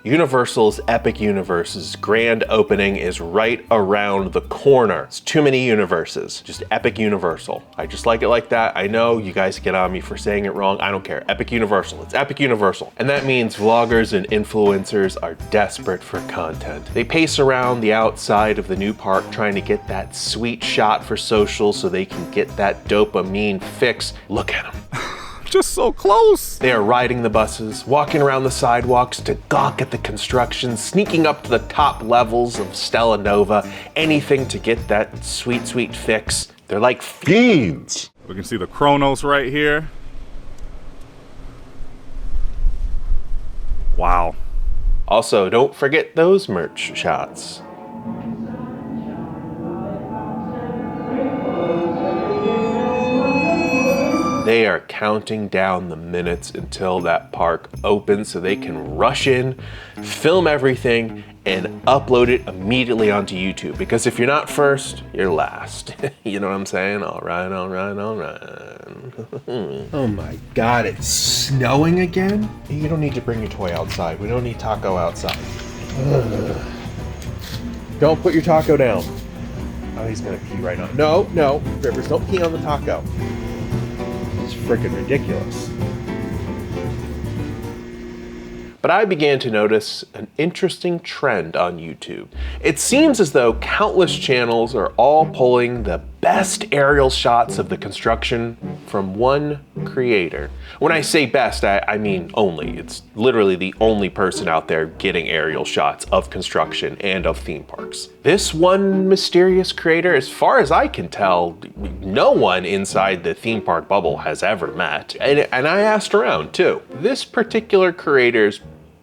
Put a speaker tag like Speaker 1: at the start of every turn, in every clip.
Speaker 1: Universal's Epic Universe's grand opening is right around the corner. It's too many universes, just Epic Universal. I just like it like that. I know you guys get on me for saying it wrong. I don't care. Epic Universal, it's Epic Universal. And that means vloggers and influencers are desperate for content. They pace around the outside of the new park trying to get that sweet shot for social so they can get that dopamine fix. Look at them.
Speaker 2: Just so close.
Speaker 1: They are riding the buses, walking around the sidewalks to gawk at the construction, sneaking up to the top levels of Stella Nova, anything to get that sweet, sweet fix. They're like fiends.
Speaker 2: We can see the Chronos right here. Wow.
Speaker 1: Also, don't forget those merch shots. They are counting down the minutes until that park opens so they can rush in, film everything, and upload it immediately onto YouTube. Because if you're not first, you're last. You know what I'm saying? All right, all right, all right. Oh my God, it's snowing again? You don't need to bring your toy outside. We don't need taco outside. Ugh. Don't put your taco down. Oh, he's gonna pee right now. No, no, Rivers, don't pee on the taco. It's freaking ridiculous. But I began to notice an interesting trend on YouTube. It seems as though countless channels are all pulling the best aerial shots of the construction from one creator. When I say best, I mean only. It's literally the only person out there getting aerial shots of construction and of theme parks. This one mysterious creator, as far as I can tell, no one inside the theme park bubble has ever met. And I asked around too. This particular creator's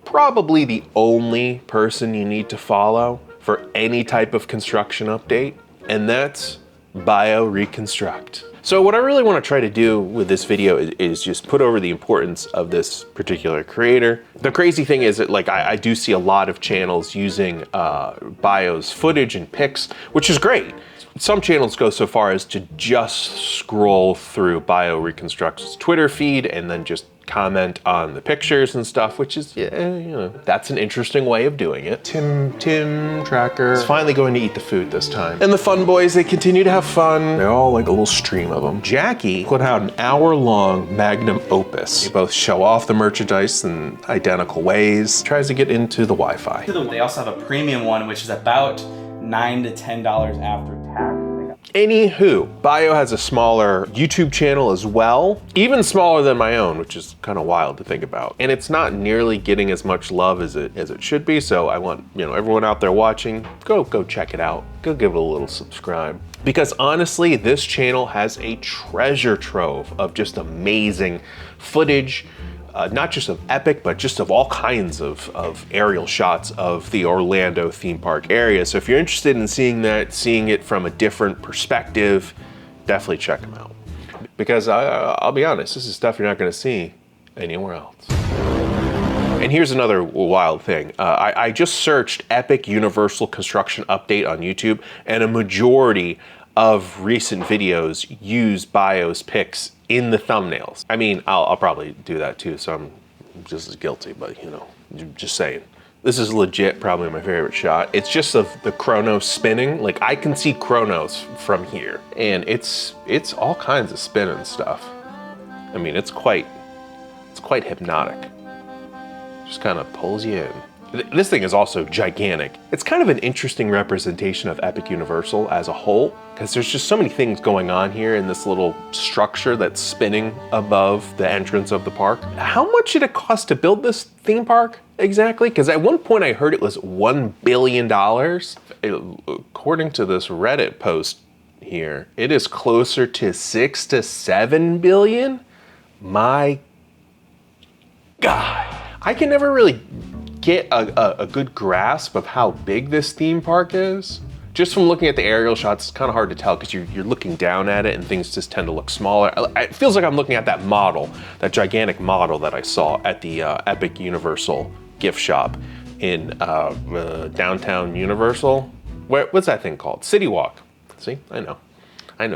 Speaker 1: probably the only person you need to follow for any type of construction update, and that's Bioreconstruct. So what I really want to try to do with this video is just put over the importance of this particular creator. The crazy thing is that I do see a lot of channels using Bio's footage and pics, which is great. Some channels go so far as to just scroll through Bioreconstruct's Twitter feed and then just comment on the pictures and stuff, which is, you know, that's an interesting way of doing it. Tim Tracker is finally going to eat the food this time. And the fun boys, they continue to have fun. They're all like a little stream of them. Jackie put out an hour-long magnum opus. They both show off the merchandise in identical ways, tries to get into the Wi-Fi.
Speaker 3: They also have a premium one, which is about $9 to $10 after tax.
Speaker 1: Anywho, Bio has a smaller YouTube channel as well, even smaller than my own, which is kind of wild to think about. And it's not nearly getting as much love as it should be. So I want, you know, everyone out there watching, go check it out. Go give it a little subscribe. Because honestly, this channel has a treasure trove of just amazing footage, not just of Epic, but just of all kinds of aerial shots of the Orlando theme park area. So if you're interested in seeing that, seeing it from a different perspective, definitely check them out. Because I'll be honest, this is stuff you're not gonna see anywhere else. And here's another wild thing. I just searched Epic Universal Construction Update on YouTube, and a majority of recent videos use Bio's pics in the thumbnails. I mean, I'll probably do that too, so I'm just as guilty, but you know, just saying. This is legit probably my favorite shot. It's just of the Chronos spinning. Like, I can see Chronos from here, and it's all kinds of spinning stuff. I mean, it's quite hypnotic. Just kind of pulls you in. This thing is also gigantic. It's kind of an interesting representation of Epic Universal as a whole, because there's just so many things going on here in this little structure that's spinning above the entrance of the park. How much did it cost to build this theme park exactly? Because at one point I heard it was $1 billion. According to this Reddit post here, it is closer to 6 to 7 billion. My God. I can never really get a good grasp of how big this theme park is. Just from looking at the aerial shots, it's kind of hard to tell because you're looking down at it and things just tend to look smaller. It feels like I'm looking at that model, that gigantic model that I saw at the Epic Universal gift shop in downtown Universal. What's that thing called? City Walk. See, I know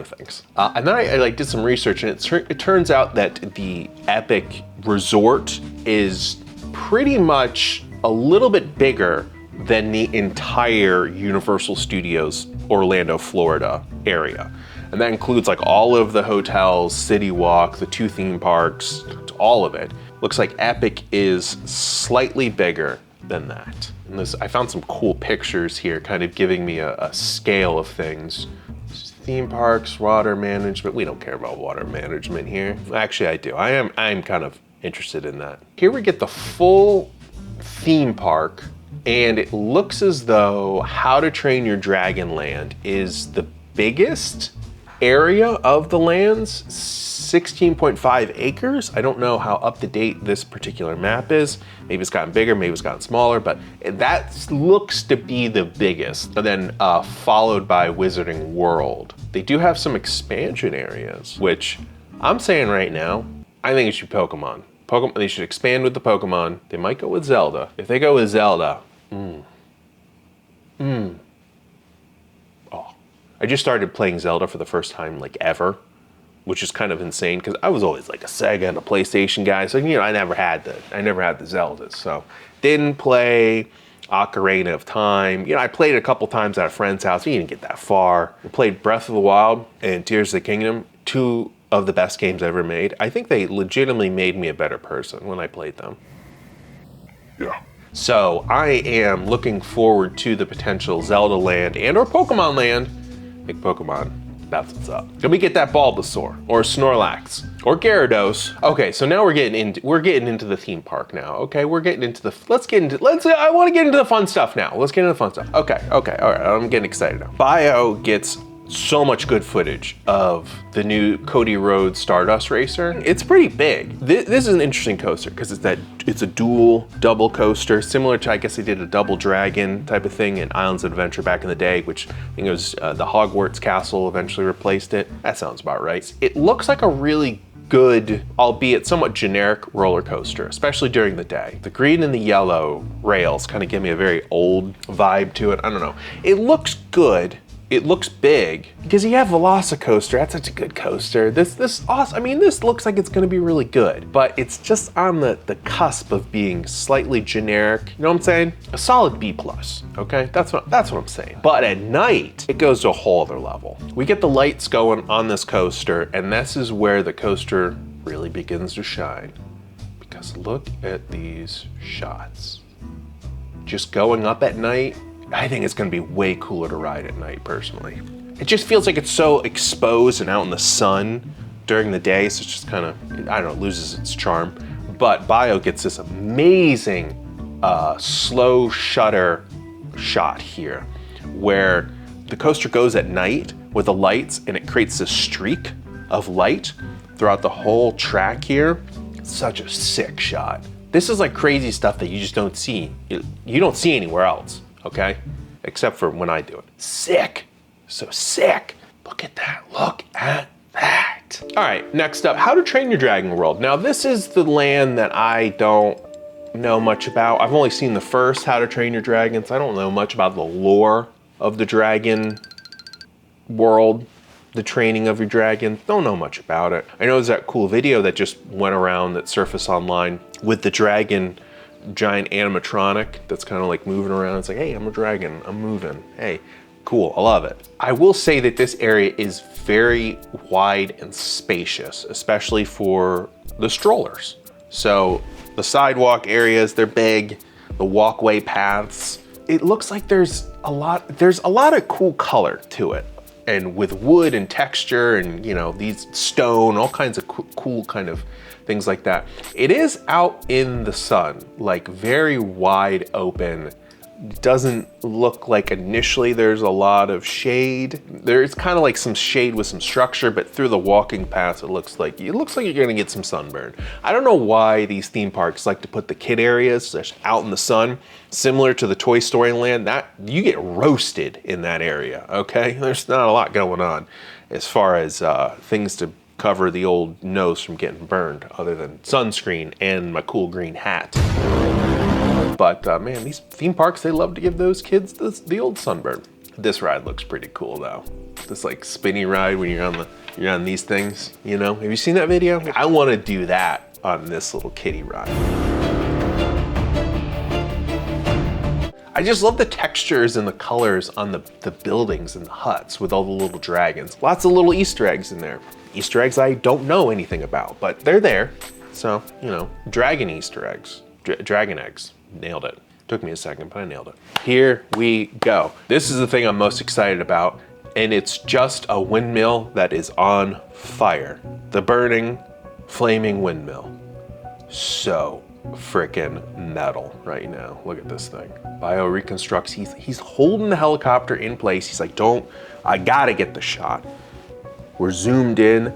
Speaker 1: things. And then I did some research, and it turns out that the Epic Resort is pretty much a little bit bigger than the entire Universal Studios Orlando, Florida area. And that includes like all of the hotels, City Walk, the 2 theme parks, all of it. Looks like Epic is slightly bigger than that. And this, I found some cool pictures here kind of giving me a scale of things. Theme parks, water management. We don't care about water management here. Actually, I do. I'm kind of interested in that. Here we get the full theme park, and it looks as though How to Train Your Dragon Land is the biggest area of the lands, 16.5 acres. I don't know how up to date this particular map is. Maybe it's gotten bigger, maybe it's gotten smaller, but that looks to be the biggest. And then followed by Wizarding World. They do have some expansion areas, which I'm saying right now, I think it should be Pokemon. They should expand with the Pokemon. They might go with Zelda. If they go with Zelda, I just started playing Zelda for the first time like ever, which is kind of insane because I was always like a Sega and a PlayStation guy. So, you know, I never had the Zeldas. So didn't play Ocarina of Time. You know, I played it a couple times at a friend's house. We didn't get that far. I played Breath of the Wild and Tears of the Kingdom, 2 of the best games ever made. I think they legitimately made me a better person when I played them. Yeah. So I am looking forward to the potential Zelda land and or Pokemon land. Big Pokemon, that's what's up. Can we get that Bulbasaur or Snorlax or Gyarados? Okay, so now we're getting into the theme park now. Okay, I want to get into the fun stuff now. Let's get into the fun stuff. Okay, all right, I'm getting excited now. Bio gets so much good footage of the new Cody Rhodes Stardust racer. It's pretty big. This is an interesting coaster because it's a double coaster, similar to, I guess they did a Double Dragon type of thing in Islands of Adventure back in the day, which I think it was the Hogwarts Castle eventually replaced it. That sounds about right. It looks like a really good, albeit somewhat generic roller coaster, especially during the day. The green and the yellow rails kind of give me a very old vibe to it. I don't know. It looks good. It looks big because you have Velocicoaster. That's such a good coaster. This awesome. I mean, this looks like it's going to be really good, but it's just on the cusp of being slightly generic. You know what I'm saying? A solid B+. Okay, that's what I'm saying. But at night, it goes to a whole other level. We get the lights going on this coaster, and this is where the coaster really begins to shine. Because look at these shots. Just going up at night. I think it's gonna be way cooler to ride at night, personally. It just feels like it's so exposed and out in the sun during the day, so it's just kind of, I don't know, loses its charm. But Bio gets this amazing slow shutter shot here, where the coaster goes at night with the lights, and it creates this streak of light throughout the whole track here. It's such a sick shot. This is like crazy stuff that you just don't see. You don't see anywhere else. Okay? Except for when I do it. Sick. So sick. Look at that. Look at that. All right, next up, How to Train Your Dragon World. Now, this is the land that I don't know much about. I've only seen the first How to Train Your Dragons. I don't know much about the lore of the dragon world, the training of your dragon. Don't know much about it. I know there's that cool video that just went around that surfaced online with the dragon giant animatronic that's kind of like moving around. It's like, hey, I'm a dragon, I'm moving. Hey, cool, I love it. I will say that this area is very wide and spacious, especially for the strollers. So the sidewalk areas, they're big, the walkway paths. It looks like there's a lot of cool color to it. And with wood and texture and, you know, these stone, all kinds of cool kind of things like that. It is out in the sun, like very wide open. Doesn't look like initially there's a lot of shade. There's kind of like some shade with some structure, but through the walking paths, it looks like you're gonna get some sunburn. I don't know why these theme parks like to put the kid areas just out in the sun, similar to the Toy Story land. That you get roasted in that area, okay? There's not a lot going on as far as things to cover the old nose from getting burned, other than sunscreen and my cool green hat. But man, these theme parks, they love to give those kids the old sunburn. This ride looks pretty cool though. This like spinny ride when you're on these things, you know? Have you seen that video? I want to do that on this little kiddie ride. I just love the textures and the colors on the buildings and the huts with all the little dragons. Lots of little Easter eggs in there. Easter eggs I don't know anything about, but they're there. So, you know, dragon Easter eggs, dragon eggs, nailed it. Took me a second, but I nailed it. Here we go. This is the thing I'm most excited about, and it's just a windmill that is on fire. The burning, flaming windmill. So freaking metal right now. Look at this thing. Bioreconstructs, he's holding the helicopter in place. He's like, I gotta get the shot. We're zoomed in,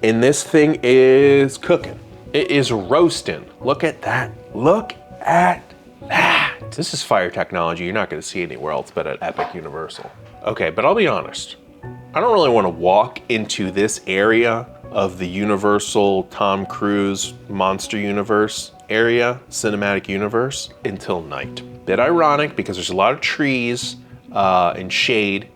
Speaker 1: and this thing is cooking. It is roasting. Look at that. Look at that. This is fire technology you're not gonna see anywhere else but at Epic Universal. Okay, but I'll be honest. I don't really wanna walk into this area of the Universal Tom Cruise Monster Universe area, cinematic universe, until night. Bit ironic because there's a lot of trees and shade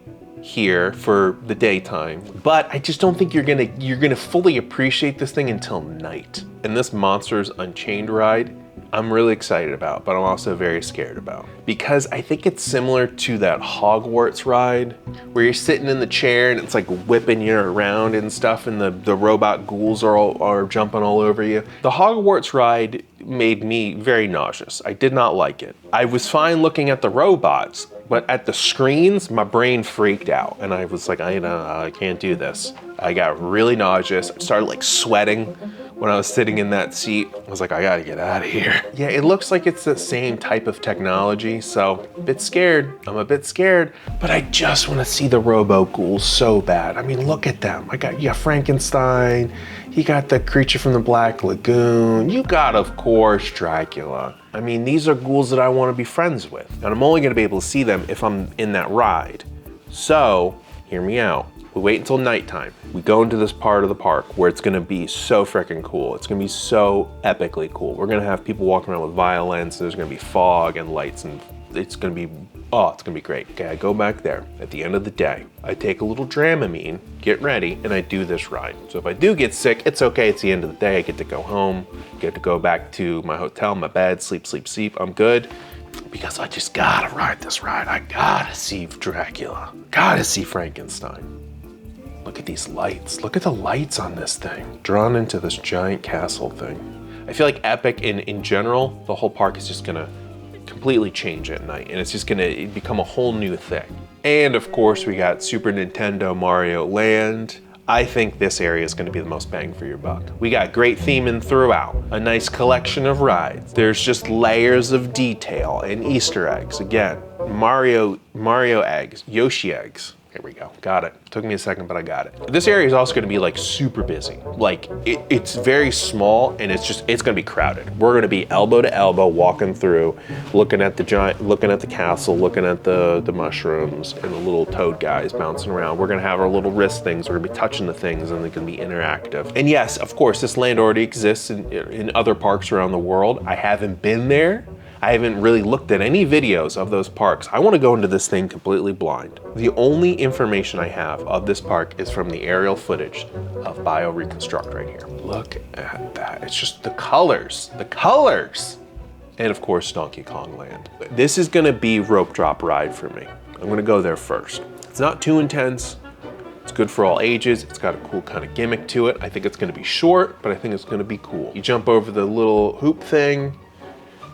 Speaker 1: here for the daytime, but I just don't think you're gonna fully appreciate this thing until night. And this Monsters Unchained ride, I'm really excited about, but I'm also very scared about. Because I think it's similar to that Hogwarts ride, where you're sitting in the chair and it's like whipping you around and stuff, and the robot ghouls are jumping all over you. The Hogwarts ride made me very nauseous. I did not like it. I was fine looking at the robots, but at the screens, my brain freaked out, and I was like, I can't do this. I got really nauseous. I started like sweating when I was sitting in that seat. I was like, I gotta get out of here. Yeah, it looks like it's the same type of technology, so a bit scared. I'm a bit scared, but I just wanna see the robo-ghouls so bad. I mean, look at them. You got Frankenstein, you got the creature from the Black Lagoon, you got, of course, Dracula. I mean, these are ghouls that I wanna be friends with, and I'm only gonna be able to see them if I'm in that ride. So, hear me out. We wait until nighttime. We go into this part of the park where it's gonna be so freaking cool. It's gonna be so epically cool. We're gonna have people walking around with violins, there's gonna be fog and lights, and it's gonna be great. Okay, I go back there. At the end of the day, I take a little Dramamine, get ready, and I do this ride. So if I do get sick, it's okay, it's the end of the day. I get to go home, get to go back to my hotel, my bed, sleep, I'm good. Because I just gotta ride this ride. I gotta see Dracula, gotta see Frankenstein. Look at these lights. Look at the lights on this thing. Drawn into this giant castle thing. I feel like Epic in general, the whole park is just gonna completely change at night, and it's just gonna become a whole new thing. And of course, we got Super Nintendo Mario Land. I think this area is gonna be the most bang for your buck. We got great theming throughout, a nice collection of rides. There's just layers of detail and Easter eggs. Again, Mario eggs, Yoshi eggs. There we go, got it. Took me a second, but I got it. This area is also gonna be like super busy. Like it's very small, and it's gonna be crowded. We're gonna be elbow to elbow walking through, looking at the castle, looking at the mushrooms and the little toad guys bouncing around. We're gonna have our little wrist things. We're gonna be touching the things, and they're gonna be interactive. And yes, of course, this land already exists in other parks around the world. I haven't been there. I haven't really looked at any videos of those parks. I want to go into this thing completely blind. The only information I have of this park is from the aerial footage of Bioreconstruct right here. Look at that. It's just the colors. And of course, Donkey Kong Land. This is gonna be rope drop ride for me. I'm gonna go there first. It's not too intense. It's good for all ages. It's got a cool kind of gimmick to it. I think it's gonna be short, but I think it's gonna be cool. You jump over the little hoop thing.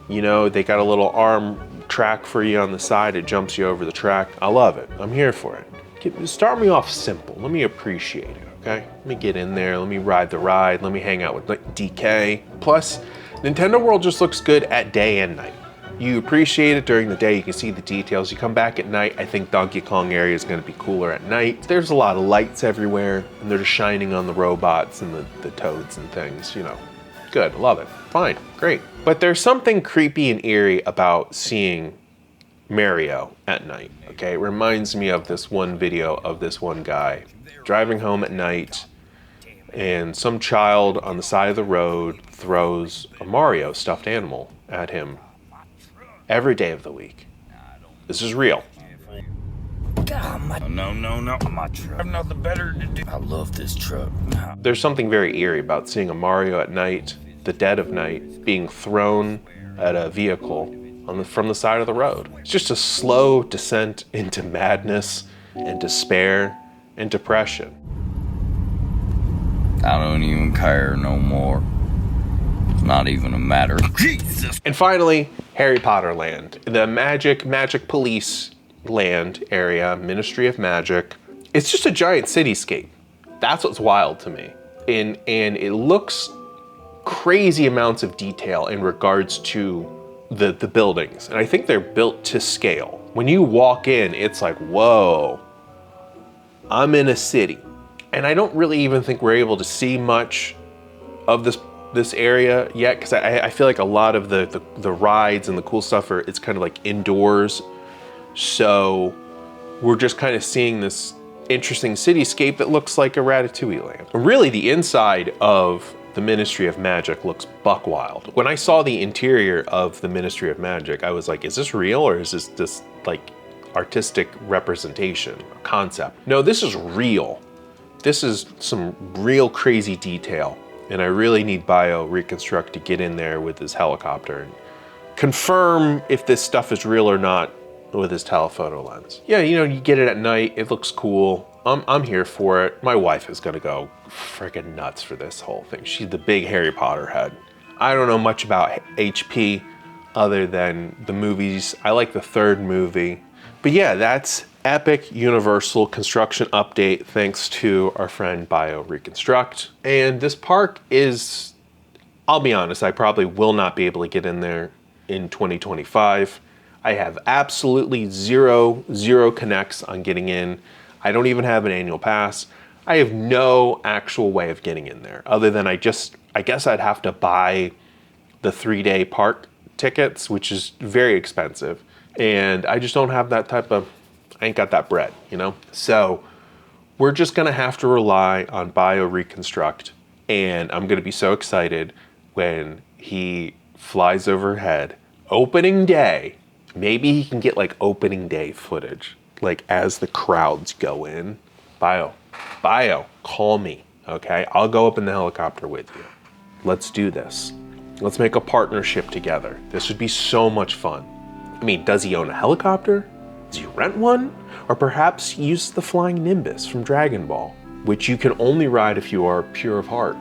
Speaker 1: You know, they got a little arm track for you on the side. It jumps you over the track. I love it. I'm here for it. Start me off simple. Let me appreciate it, okay? Let me get in there. Let me ride the ride. Let me hang out with DK. Plus, Nintendo World just looks good at day and night. You appreciate it during the day. You can see the details. You come back at night. I think Donkey Kong area is going to be cooler at night. There's a lot of lights everywhere, and they're just shining on the robots and the toads and things, you know. Good, love it, fine, great. But there's something creepy and eerie about seeing Mario at night, okay? It reminds me of this one video of this one guy driving home at night, and some child on the side of the road throws a Mario stuffed animal at him every day of the week. This is real.
Speaker 4: No, my truck. I have nothing better to do. I love this truck.
Speaker 1: There's something very eerie about seeing a Mario at night, the dead of night, being thrown at a vehicle from the side of the road. It's just a slow descent into madness and despair and depression.
Speaker 4: I don't even care no more. It's not even a matter of Jesus.
Speaker 1: And finally, Harry Potter Land, the magic police land area, Ministry of Magic. It's just a giant cityscape. That's what's wild to me. And it looks crazy amounts of detail in regards to the buildings. And I think they're built to scale. When you walk in, it's like, whoa, I'm in a city. And I don't really even think we're able to see much of this area yet, because I feel like a lot of the rides and the cool stuff it's kind of like indoors. So we're just kind of seeing this interesting cityscape that looks like a Ratatouille land. Really, the inside of the Ministry of Magic looks buck wild. When I saw the interior of the Ministry of Magic, I was like, is this real, or is this like artistic representation, concept? No, this is real. This is some real crazy detail. And I really need Bioreconstruct to get in there with his helicopter and confirm if this stuff is real or not with his telephoto lens. Yeah, you know, you get it at night, it looks cool. I'm here for it. My wife is gonna go freaking nuts for this whole thing. She's the big Harry Potter head. I don't know much about HP other than the movies. I like the third movie. But yeah, that's epic Universal construction update thanks to our friend Bioreconstruct. And this park is, I'll be honest, I probably will not be able to get in there in 2025. I have absolutely zero connects on getting in. I don't even have an annual pass. I have no actual way of getting in there other than I guess I'd have to buy the 3-day park tickets, which is very expensive. And I just don't have that I ain't got that bread, you know? So we're just gonna have to rely on Bioreconstruct. And I'm gonna be so excited when he flies overhead. Opening day, maybe he can get like opening day footage, like as the crowds go in. Bio, call me, okay? I'll go up in the helicopter with you. Let's do this. Let's make a partnership together. This would be so much fun. I mean, does he own a helicopter? Does he rent one? Or perhaps use the flying Nimbus from Dragon Ball, which you can only ride if you are pure of heart.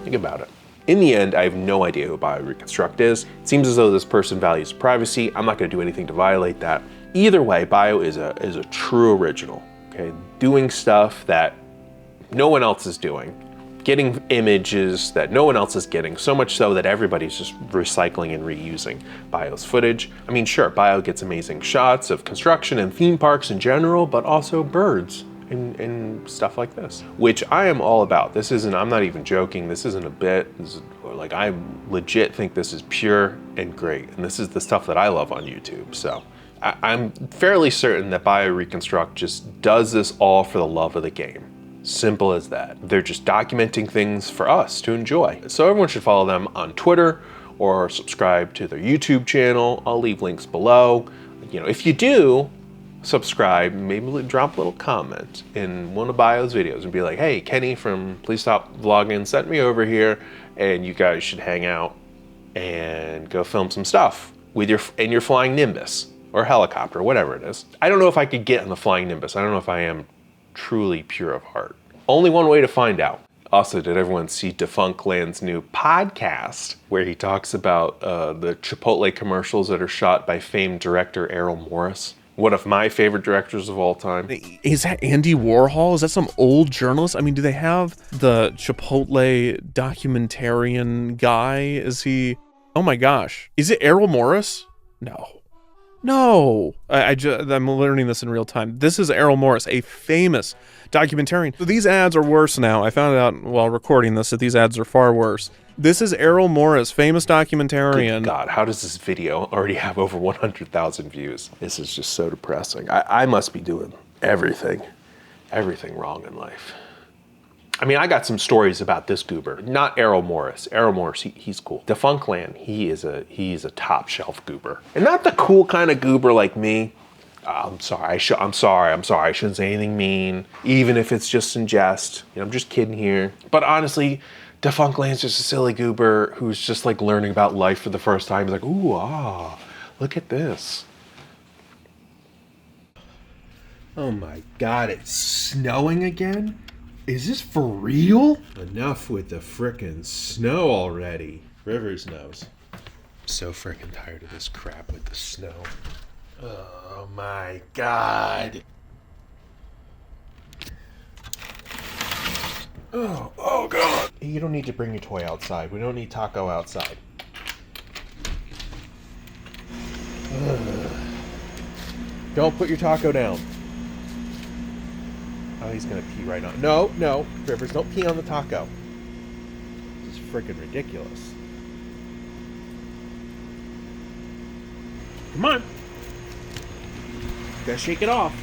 Speaker 1: Think about it. In the end, I have no idea who Bioreconstruct is. It seems as though this person values privacy. I'm not gonna do anything to violate that. Either way, Bio is a true original, okay? Doing stuff that no one else is doing. Getting images that no one else is getting, so much so that everybody's just recycling and reusing Bio's footage. I mean, sure, Bio gets amazing shots of construction and theme parks in general, but also birds and stuff like this, which I am all about. I'm not even joking, this isn't a bit. Like, I legit think this is pure and great, and this is the stuff that I love on YouTube. So I'm fairly certain that Bioreconstruct just does this all for the love of the game. Simple as that. They're just documenting things for us to enjoy. So everyone should follow them on Twitter or subscribe to their YouTube channel. I'll leave links below. You know, if you do subscribe, maybe drop a little comment in one of Bio's videos and be like, hey, Kenny from Please Stop Vlogging sent me over here and you guys should hang out and go film some stuff with your flying Nimbus or helicopter, whatever it is. I don't know if I could get on the flying Nimbus. I don't know if I am truly pure of heart. Only one way to find out. Also, did everyone see Defucntland's new podcast where he talks about the Chipotle commercials that are shot by famed director Errol Morris? One of my favorite directors of all time.
Speaker 5: Is that Andy Warhol? Is that some old journalist? I mean, do they have the Chipotle documentarian guy? Is he? Oh my gosh. Is it Errol Morris? No, I'm learning this in real time. This is Errol Morris, a famous documentarian. So these ads are worse now. I found out while recording this that these ads are far worse. This is Errol Morris, famous documentarian.
Speaker 1: Good God, how does this video already have over 100,000 views? This is just so depressing. I must be doing everything wrong in life. I mean, I got some stories about this goober. Not Errol Morris. Errol Morris, he's cool. Defunctland, he's a top shelf goober. And not the cool kind of goober like me. I'm sorry, I shouldn't say anything mean, even if it's just in jest. You know, I'm just kidding here. But honestly, Defunctland's just a silly goober who's just like learning about life for the first time. He's like, ooh, ah. Look at this. Oh my God, it's snowing again? Is this for real? Enough with the frickin' snow already. Rivers knows. So frickin' tired of this crap with the snow. Oh my God. Oh God. You don't need to bring your toy outside. We don't need Taco outside. Don't put your Taco down. Oh, he's gonna pee right on. No, Rivers, don't pee on the taco. This is freaking ridiculous. Come on. Gotta shake it off.